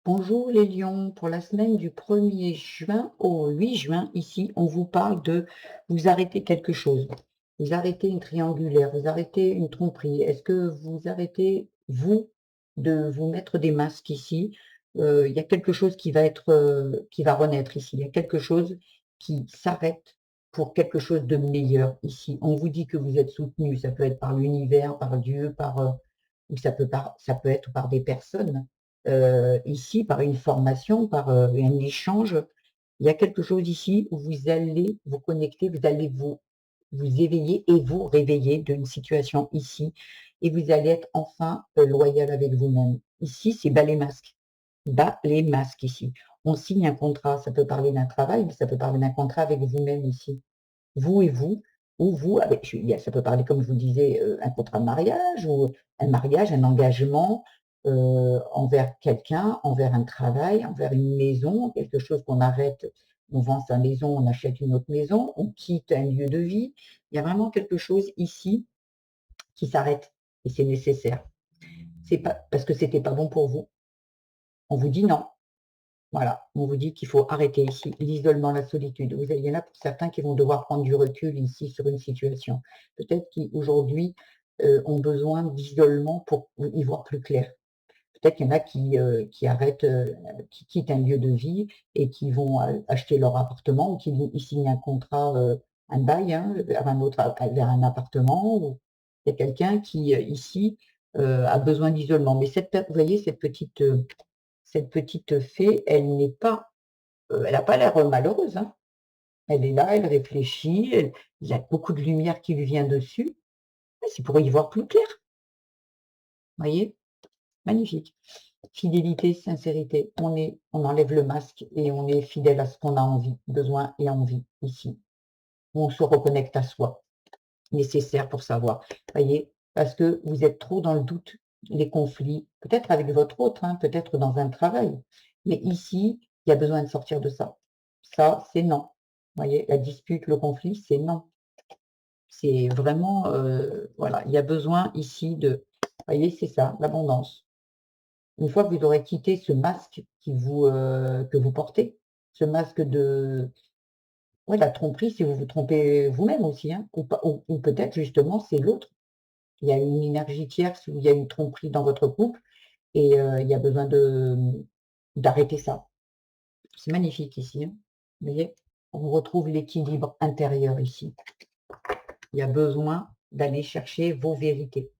Bonjour les lions, pour la semaine du 1er juin au 8 juin, ici, on vous parle de vous arrêtez quelque chose. Vous arrêtez une triangulaire, vous arrêtez une tromperie. Est-ce que vous arrêtez, vous, de vous mettre des masques ici? Il y a quelque chose qui va être, qui va renaître ici. Il y a quelque chose qui s'arrête pour quelque chose de meilleur ici. On vous dit que vous êtes soutenu. Ça peut être par l'univers, par Dieu, ou ça peut être par des personnes ici par une formation, par, un échange. Il y a quelque chose ici où vous allez vous connecter, vous allez vous éveiller et vous réveiller d'une situation ici et vous allez être enfin, loyal avec vous-même. Ici, c'est bas les masques. Bas les masques ici. On signe un contrat, ça peut parler d'un travail, mais ça peut parler d'un contrat avec vous-même ici. Vous et vous, ou vous avec il y a ça peut parler comme je vous disais, un contrat de mariage ou un mariage, un engagement, envers quelqu'un, envers un travail, envers une maison, quelque chose qu'on arrête, on vend sa maison, on achète une autre maison, on quitte un lieu de vie. Il y a vraiment quelque chose ici qui s'arrête et c'est nécessaire. C'est pas parce que c'était pas bon pour vous. On vous dit: «Non». Voilà, on vous dit qu'il faut arrêter ici l'isolement, la solitude. Vous avez il y en a pour certains qui vont devoir prendre du recul ici sur une situation. Peut-être qui aujourd'hui, ont besoin d'isolement pour y voir plus clair. Peut-être qu'il y en a qui arrêtent, qui quittent un lieu de vie et qui vont acheter leur appartement ou qui ils signent un contrat, un bail, hein, vers un autre vers un appartement ou il y a quelqu'un qui, ici, a besoin d'isolement. Mais vous voyez cette petite fée, elle n'est pas, elle a pas l'air, malheureuse, hein. Elle est là, elle réfléchit, il y a beaucoup de lumière qui lui vient dessus. Ouais, c'est pour y voir plus clair, voyez? Magnifique. Fidélité, sincérité, on enlève le masque et on est fidèle à ce qu'on a envie, besoin et envie ici. On se reconnecte à soi, nécessaire pour savoir. Voyez? Parce que vous êtes trop dans le doute, les conflits, peut-être avec votre autre, hein, peut-être dans un travail. Mais ici, il y a besoin de sortir de ça. Ça, c'est non. Voyez? La dispute, le conflit, c'est non. C'est vraiment, voilà, il y a besoin ici de voyez, c'est ça, l'abondance. Une fois que vous aurez quitté ce masque que vous portez, ce masque de ouais, la tromperie, si vous vous trompez vous-même aussi, hein, ou pas ou peut-être justement c'est l'autre. Il y a une énergie tierce où il y a une tromperie dans votre couple et il y a besoin d'arrêter ça. C'est magnifique ici, hein. Vous voyez? On retrouve l'équilibre intérieur ici. Il y a besoin d'aller chercher vos vérités.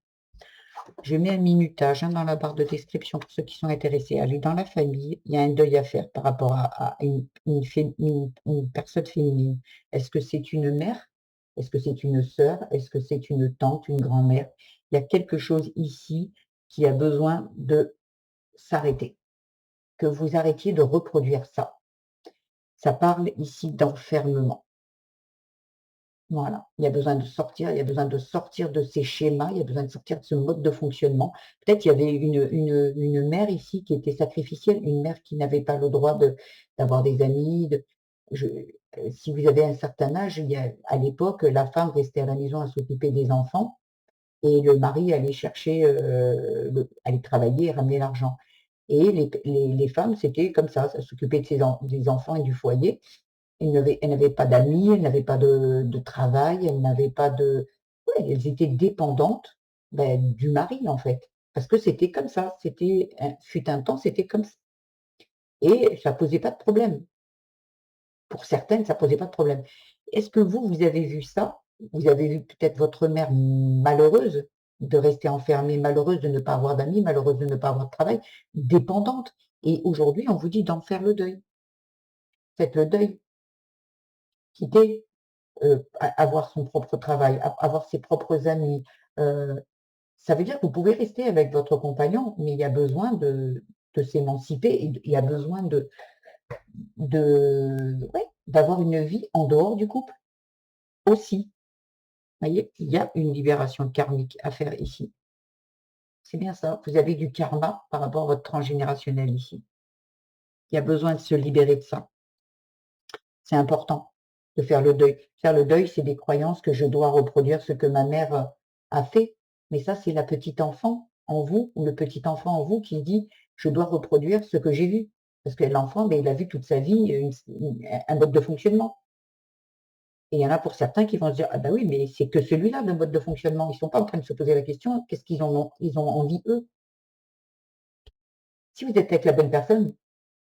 Je mets un minutage, hein, dans la barre de description pour ceux qui sont intéressés. Allez dans la famille, il y a un deuil à faire par rapport à une personne féminine. Est-ce que c'est une mère? Est-ce que c'est une sœur? Est-ce que c'est une tante, une grand-mère? Il y a quelque chose ici qui a besoin de s'arrêter, que vous arrêtiez de reproduire ça. Ça parle ici d'enfermement. Voilà, il y a besoin de sortir, il y a besoin de sortir de ces schémas, il y a besoin de sortir de ce mode de fonctionnement. Peut-être il y avait une mère ici qui était sacrificielle, une mère qui n'avait pas le droit d'avoir des amis, si vous avez un certain âge, il y a à l'époque, la femme restait à la maison à s'occuper des enfants et le mari allait chercher, allait travailler et ramener l'argent et les femmes, c'était comme ça s'occupaient de ses en des enfants et du foyer. Elle n'avait pas d'amis, elle n'avait pas de travail, elle n'avait pas de ouais, elles étaient dépendantes, du mari, en fait. Parce que c'était comme ça, fut un temps, c'était comme ça et ça posait pas de problème. Pour certaines, ça posait pas de problème. Est-ce que vous, vous avez vu ça? Vous avez vu peut-être votre mère malheureuse de rester enfermée, malheureuse de ne pas avoir d'amis, malheureuse de ne pas avoir de travail, dépendante et aujourd'hui, on vous dit d'en faire le deuil. Faites le deuil, quittez. Avoir son propre travail, avoir ses propres amis, heu, ça veut dire que vous pouvez rester avec votre compagnon, mais il y a besoin de s'émanciper et il y a besoin ouais, d'avoir une vie en dehors du couple aussi. Vous voyez? Il y a une libération karmique à faire ici. C'est bien ça, vous avez du karma par rapport à votre transgénérationnel ici. Il y a besoin de se libérer de ça. C'est important de faire le deuil. Faire le deuil, c'est des croyances que je dois reproduire ce que ma mère, a fait. Mais ça, c'est la petite enfant en vous ou le petit enfant en vous qui dit: je dois reproduire ce que j'ai vu. Parce que l'enfant, il a vu toute sa vie un mode de fonctionnement. Et il y en a pour certains qui vont se dire: «Ah bah oui, mais c'est que celui-là le mode de fonctionnement». Ils ne sont pas en train de se poser la question: «Qu'est-ce qu'ils en ont ils ont envie eux?» Si vous êtes avec la bonne personne,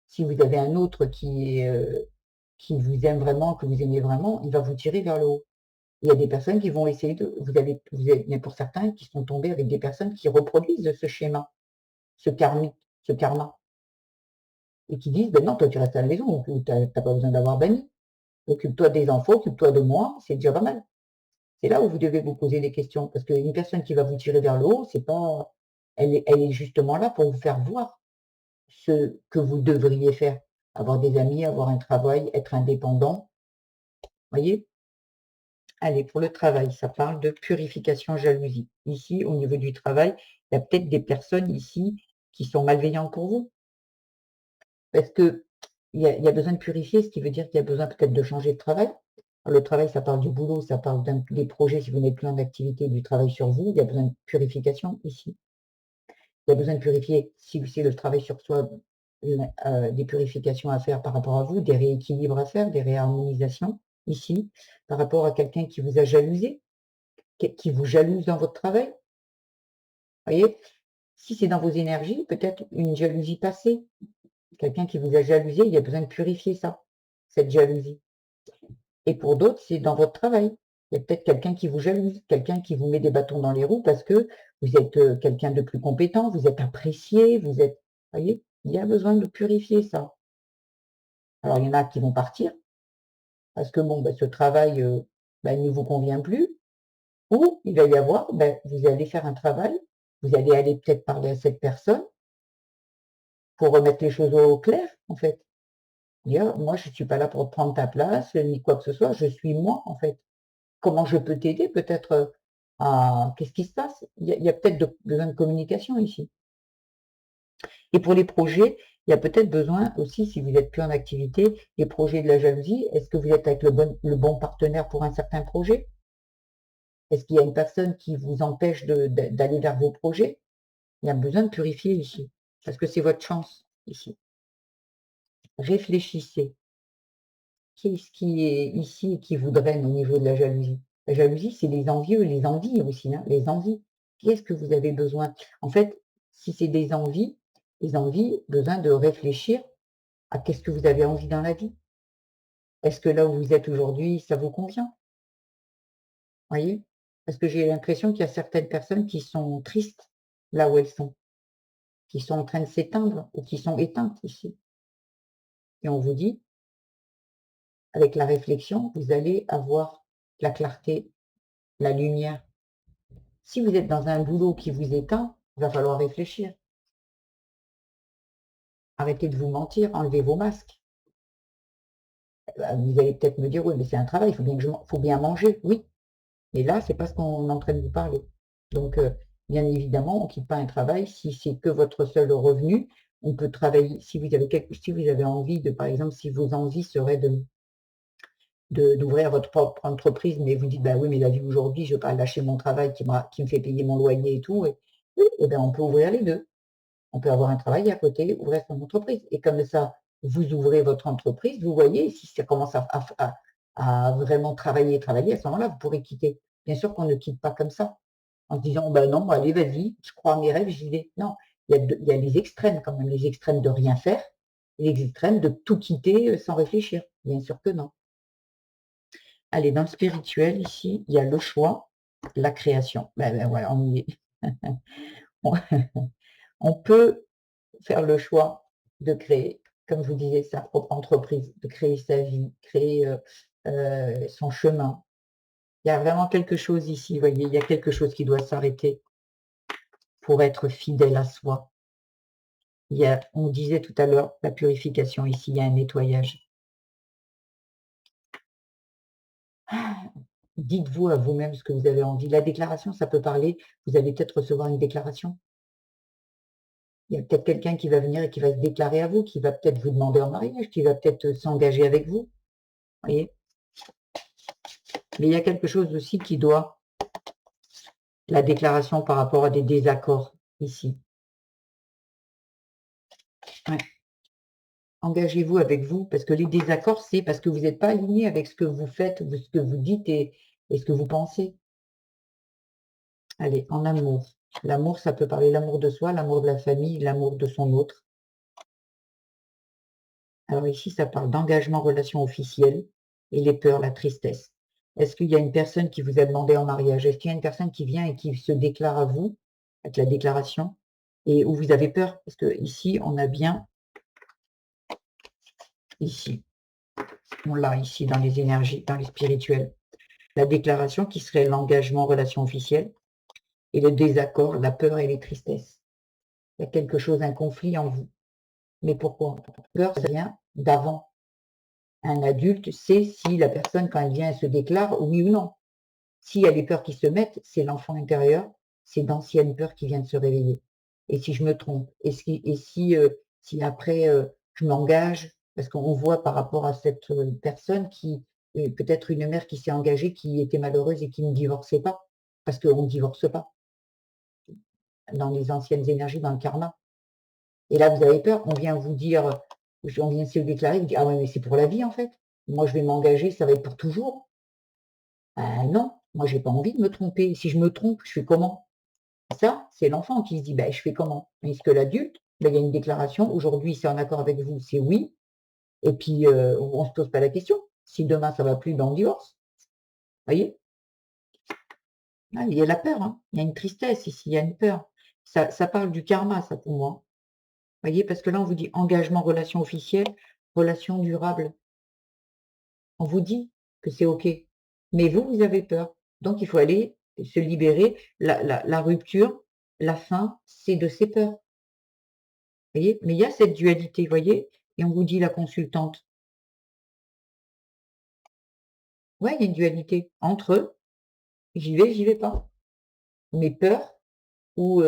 si vous avez un autre qui vous aime vraiment, que vous aimez vraiment, il va vous tirer vers le haut. Il y a des personnes qui vont essayer de il y a pour certains qui sont tombés avec des personnes qui reproduisent ce schéma, ce karmique, ce karma et qui disent: «Ben non, toi tu restes à la maison, tu as pas besoin d'avoir banni. Occupe-toi des enfants, occupe-toi de moi, c'est déjà pas mal». C'est là où vous devez vous poser des questions parce qu'une personne qui va vous tirer vers le haut, c'est pas elle est justement là pour vous faire voir ce que vous devriez faire. Avoir des amis, avoir un travail, être indépendant, voyez? Allez, pour le travail, ça parle de purification jalousie. Ici, au niveau du travail, il y a peut-être des personnes ici qui sont malveillantes pour vous. Parce que il y a besoin de purifier, ce qui veut dire qu'il y a besoin peut-être de changer de travail. Le travail, ça parle du boulot, ça parle des projets, si vous n'êtes plus en activité, du travail sur vous, il y a besoin de purification ici. Il y a besoin de purifier, si c'est le travail sur soi, des purifications à faire par rapport à vous, des rééquilibres à faire, des réharmonisations ici, par rapport à quelqu'un qui vous a jalousé, qui vous jalouse dans votre travail. Voyez? Si c'est dans vos énergies, peut-être une jalousie passée, quelqu'un qui vous a jalousé, il y a besoin de purifier ça, cette jalousie. Et pour d'autres, c'est dans votre travail. Il y a peut-être quelqu'un qui vous jalouse, quelqu'un qui vous met des bâtons dans les roues parce que vous êtes, quelqu'un de plus compétent, vous êtes apprécié, vous êtes voyez? Il y a besoin de purifier ça. Alors il y en a qui vont partir parce que bon, bah, ce travail, bah, il ne vous convient plus ou il va y avoir, vous allez faire un travail, vous allez aller peut-être parler à cette personne pour remettre les choses au clair, en fait. Dire: «Moi, je ne suis pas là pour prendre ta place, ni quoi que ce soit, je suis moi, en fait. Comment je peux t'aider peut-être, à qu'est-ce qui se passe?» Il y a peut-être besoin de communication ici. Et pour les projets, il y a peut-être besoin aussi, si vous êtes plus en activité, les projets de la jalousie, est-ce que vous êtes avec le bon partenaire pour un certain projet? Est-ce qu'il y a une personne qui vous empêche d'aller vers vos projets? Il y a besoin de purifier ici, parce que c'est votre chance ici. Réfléchissez. Qu'est-ce qui est ici et qui vous draine au niveau de la jalousie? La jalousie, c'est les envieux, les envies aussi, hein, les envies. Qu'est-ce que vous avez besoin? En fait, si c'est des envies, les envies, besoin de réfléchir à qu'est-ce que vous avez envie dans la vie? Est-ce que là où vous êtes aujourd'hui, ça vous convient? Voyez? Parce que j'ai l'impression qu'il y a certaines personnes qui sont tristes là où elles sont, qui sont en train de s'éteindre ou qui sont éteintes ici. Et on vous dit, avec la réflexion, vous allez avoir la clarté, la lumière. Si vous êtes dans un boulot qui vous éteint, il va falloir réfléchir. Arrêtez de vous mentir, enlevez vos masques. Vous allez peut-être me dire: «Oui, mais c'est un travail, il faut bien que faut bien manger». Oui, mais là, c'est pas ce qu'on est en train de vous parler. Donc, bien évidemment, on ne quitte pas un travail si c'est que votre seul revenu. On peut travailler si vous avez envie de par exemple, si vos envies seraient d'ouvrir votre propre entreprise, mais vous dites: «Bah oui, mais la vie aujourd'hui, je ne veux pas lâcher mon travail qui me fait payer mon loyer et tout» et oui, et ben, on peut ouvrir les 2. On peut avoir un travail à côté, ouvrir son entreprise et comme ça, vous ouvrez votre entreprise, vous voyez si ça commence à vraiment travailler, travailler, à ce moment-là, vous pourrez quitter. Bien sûr qu'on ne quitte pas comme ça, en se disant: «Bah non, allez, vas-y, je crois à mes rêves, j'y vais». Non, il y a les extrêmes quand même, les extrêmes de rien faire et les extrêmes de tout quitter, sans réfléchir. Bien sûr que non. Allez, dans le spirituel ici, il y a le choix, la création. Voilà, on y est. On on peut faire le choix de créer, comme je vous disais, sa propre entreprise, de créer sa vie, créer, son chemin. Il y a vraiment quelque chose ici, vous voyez, il y a quelque chose qui doit s'arrêter pour être fidèle à soi. On disait tout à l'heure, la purification, ici, il y a un nettoyage. Dites-vous à vous-même ce que vous avez envie. La déclaration, ça peut parler, vous allez peut-être recevoir une déclaration. Il y a peut-être quelqu'un qui va venir et qui va se déclarer à vous, qui va peut-être vous demander en mariage, qui va peut-être, s'engager avec vous, voyez? Mais il y a quelque chose aussi qui doit la déclaration par rapport à des désaccords ici. Ouais. Engagez-vous avec vous, parce que les désaccords, c'est parce que vous n'êtes pas aligné avec ce que vous faites, ou ce que vous dites et ce que vous pensez. Allez, en amour. L'amour, ça peut parler l'amour de soi, l'amour de la famille, l'amour de son autre. Alors ici, ça parle d'engagement, relation officielle et les peurs, la tristesse. Est-ce qu'il y a une personne qui vous a demandé en mariage? Est-ce qu'il y a une personne qui vient et qui se déclare à vous, avec la déclaration, et où vous avez peur? Parce que ici, on a bien, ici, on l'a ici dans les énergies, dans les spirituels. La déclaration qui serait l'engagement, relation officielle, et le désaccord, la peur et les tristesses. Il y a quelque chose, un conflit en vous. Mais pourquoi? Peur, ça vient d'avant. Un adulte sait si la personne, quand elle vient, elle se déclare, oui ou non. S'il y a des peurs qui se mettent, c'est l'enfant intérieur, c'est d'anciennes peurs qui viennent se réveiller. Et si je me trompe? Si après, je m'engage? Parce qu'on voit par rapport à cette, personne qui peut-être une mère qui s'est engagée, qui était malheureuse et qui ne divorçait pas, parce qu'on ne divorce pas dans les anciennes énergies, dans le karma. Et là, vous avez peur, on vient vous dire, on vient se déclarer, vous dit: «Ah ouais, mais c'est pour la vie, en fait. Moi, je vais m'engager, ça va être pour toujours». Ah non, moi, j'ai pas envie de me tromper. Si je me trompe, je fais comment? Ça, c'est l'enfant qui se dit: «Beh, je fais comment?» Tandis que l'adulte, il y a une déclaration, aujourd'hui, c'est en accord avec vous, c'est oui, et puis, on se pose pas la question. Si demain ça va plus, ben, on divorce. Voyez? Ah, il y a la peur, hein. Il y a une tristesse ici, il y a une peur. Ça parle du karma, ça, pour moi. Voyez? Parce que là, on vous dit engagement, relation officielle, relation durable. On vous dit que c'est OK, mais vous, vous avez peur. Donc il faut aller se libérer. La rupture, la fin, c'est de ces peurs. Voyez? Mais il y a cette dualité, voyez? Et on vous dit la consultante, ouais, il y a une dualité entre j'y vais pas. Mes peurs ou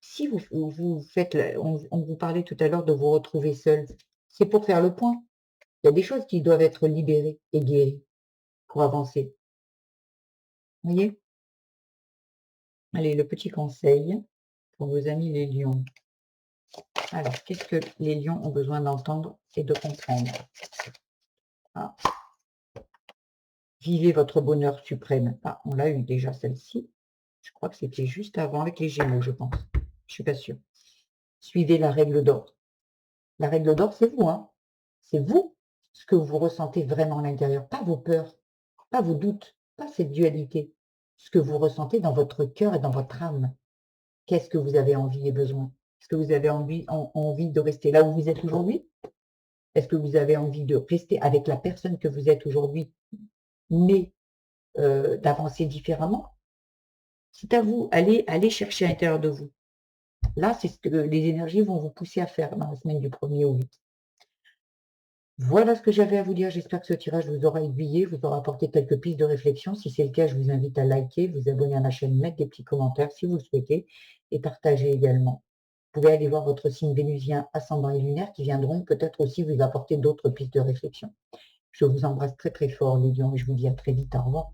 si vous faites la on vous parlait tout à l'heure de vous retrouver seul, c'est pour faire le point. Il y a des choses qui doivent être libérées et guéries pour avancer. Voyez? Allez, le petit conseil pour vos amis les lions. Alors, qu'est-ce que les lions ont besoin d'entendre et de comprendre? Ah, vivez votre bonheur suprême. Ah, on l'a eu déjà celle-ci. Je crois que c'était juste avant avec les gémeaux, je pense. Je suis pas sûre. Suivez la règle d'or. La règle d'or, c'est vous, hein. C'est vous, ce que vous ressentez vraiment à l'intérieur, pas vos peurs, pas vos doutes, pas cette dualité. Ce que vous ressentez dans votre cœur et dans votre âme. Qu'est-ce que vous avez envie et besoin? Est-ce que vous avez envie de rester là où vous êtes aujourd'hui? Est-ce que vous avez envie de rester avec la personne que vous êtes aujourd'hui, mais d'avancer différemment? C'est à vous, allez chercher à l'intérieur de vous. Là, c'est ce que les énergies vont vous pousser à faire dans la semaine du 1er au 8. Voilà ce que j'avais à vous dire. J'espère que ce tirage vous aura aiguillé, vous aura apporté quelques pistes de réflexion. Si c'est le cas, je vous invite à liker, vous abonner à ma chaîne, mettre des petits commentaires si vous le souhaitez et partager également. Vous pouvez aller voir votre signe vénusien, ascendant et lunaire qui viendront peut-être aussi vous apporter d'autres pistes de réflexion. Je vous embrasse très très fort les lions et je vous dis à très vite. Au revoir.